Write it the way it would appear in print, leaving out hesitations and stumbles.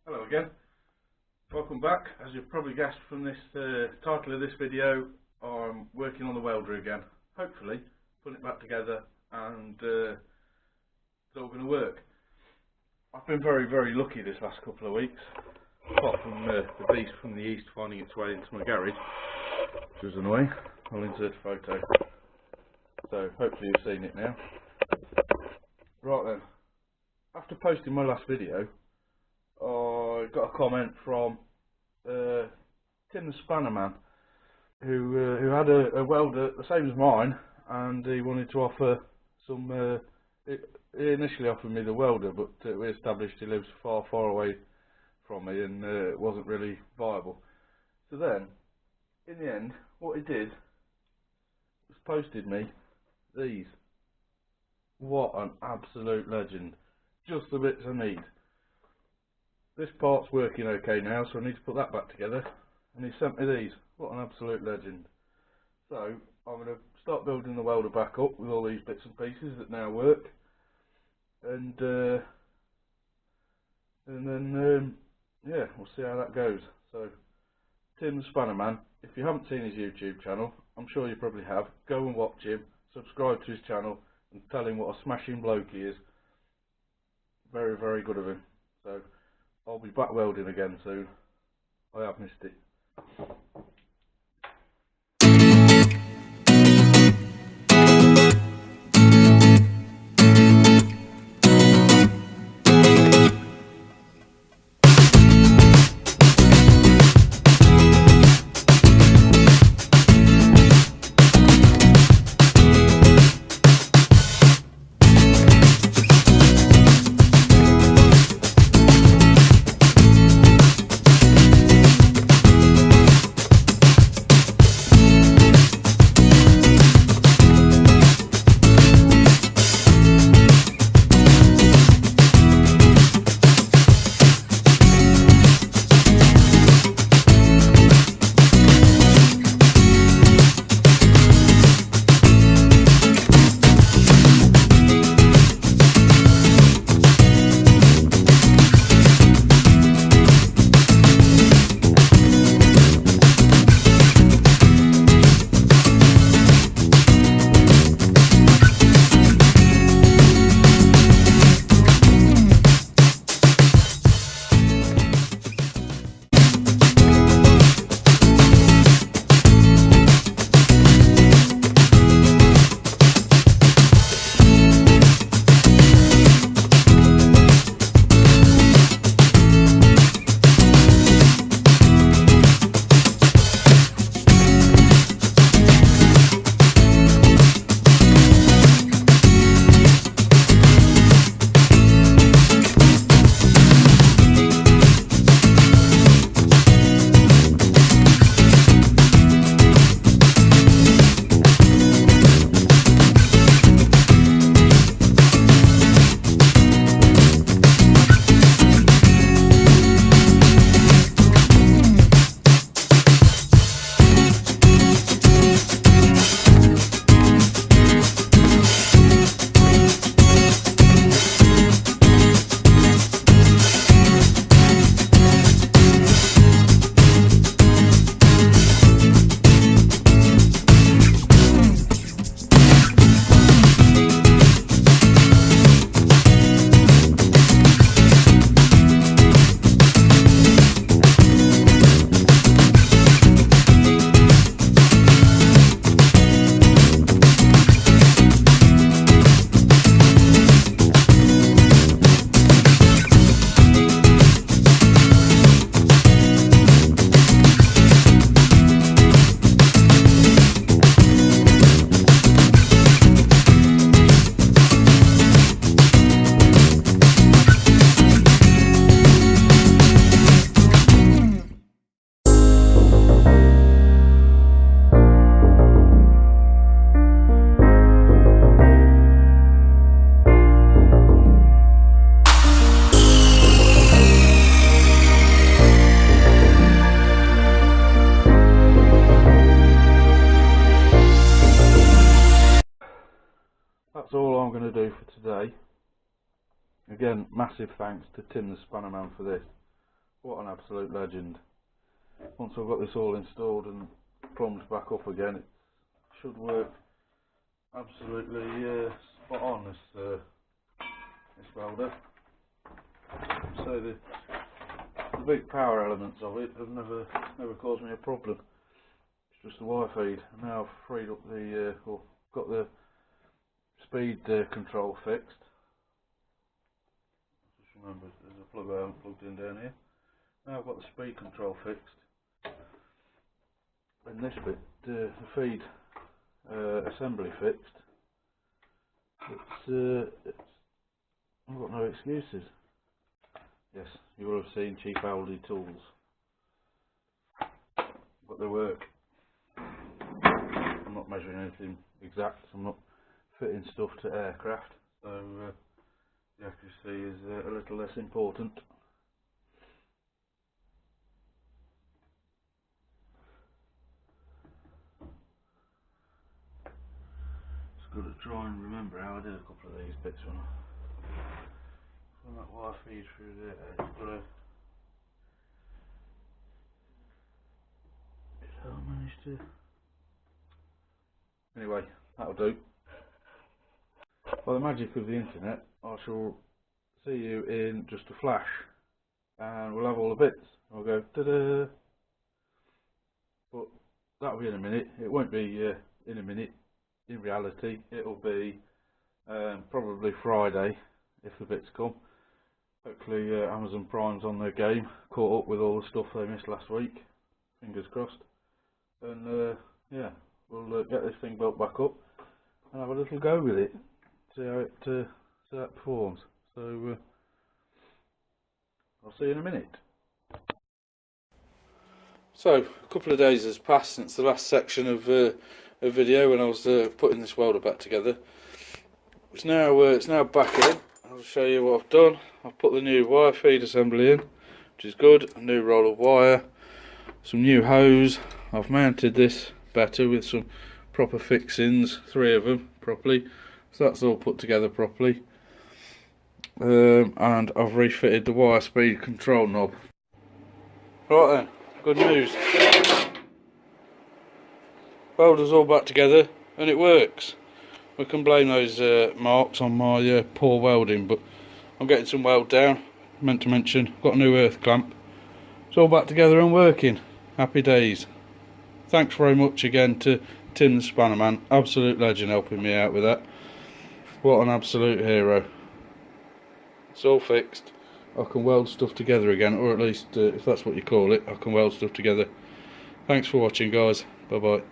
Hello again, welcome back. As you've probably guessed from this title of this video, I'm working on the welder again, hopefully putting it back together and it's all going to work. I've been very lucky this last couple of weeks, apart from the beast from the east finding its way into my garage, which was annoying. I'll insert a photo, so hopefully you've seen it now. Right then, after posting my last video, I got a comment from Tim the Spanner Man, who had a welder the same as mine, and he wanted to offer some. He initially offered me the welder, but we established he lives far away from me, and it wasn't really viable. So then, in the end, what he did was posted me these. What an absolute legend! Just the bits I need. This part's working okay now, so I need to put that back together, and he sent me these. What an absolute legend. So I'm going to start building the welder back up with all these bits and pieces that now work, and then yeah, we'll see how that goes. So Tim the Spanner Man, if you haven't seen his YouTube channel, I'm sure you probably have, go and watch him, subscribe to his channel and tell him what a smashing bloke he is. Very good of him. So I'll be back welding again soon. I have missed it. That's all I'm going to do for today. Again, massive thanks to Tim the Spanner Man for this. What an absolute legend. Once I've got this all installed and plumbed back up again, it should work absolutely spot on, this welder. So the big power elements of it have never caused me a problem. It's just the wire feed. Now I've freed up the or got the speed control fixed. Just remember there's a plug I haven't plugged in down here. Now I've got the speed control fixed, and this bit, the feed assembly fixed. I've got no excuses. Yes, you will have seen cheap Aldi tools, but they work. I'm not measuring anything exact. I'm not fitting stuff to aircraft, so the accuracy is a little less important. Got to try and remember how I did a couple of these bits when that wire feed through there. Just got to. How I managed to. Anyway, that'll do. By the magic of the internet, I shall see you in just a flash, and we'll have all the bits. I'll go ta-da. But that'll be in a minute. It won't be in a minute. In reality, it'll be probably Friday if the bits come. Hopefully Amazon Prime's on their game, caught up with all the stuff they missed last week. Fingers crossed. And yeah, we'll get this thing built back up and have a little go with it. See how it performs. So I'll see you in a minute. So a couple of days has passed since the last section of a video when I was putting this welder back together. It's now back in. I'll show you what I've done. I've put the new wire feed assembly in, which is good. A new roll of wire, some new hose. I've mounted this better with some proper fixings, 3 of them properly, so that's all put together properly. And I've refitted the wire speed control knob. Right then, good news. Welder's all back together and it works. We can blame those marks on my poor welding, but I'm getting some weld down. Meant to mention, got a new earth clamp. It's all back together and working. Happy days. Thanks very much again to Tim the Spanner Man, absolute legend, helping me out with that. What an absolute hero. It's all fixed. I can weld stuff together again, or at least if that's what you call it, I can weld stuff together. Thanks for watching, guys. Bye bye.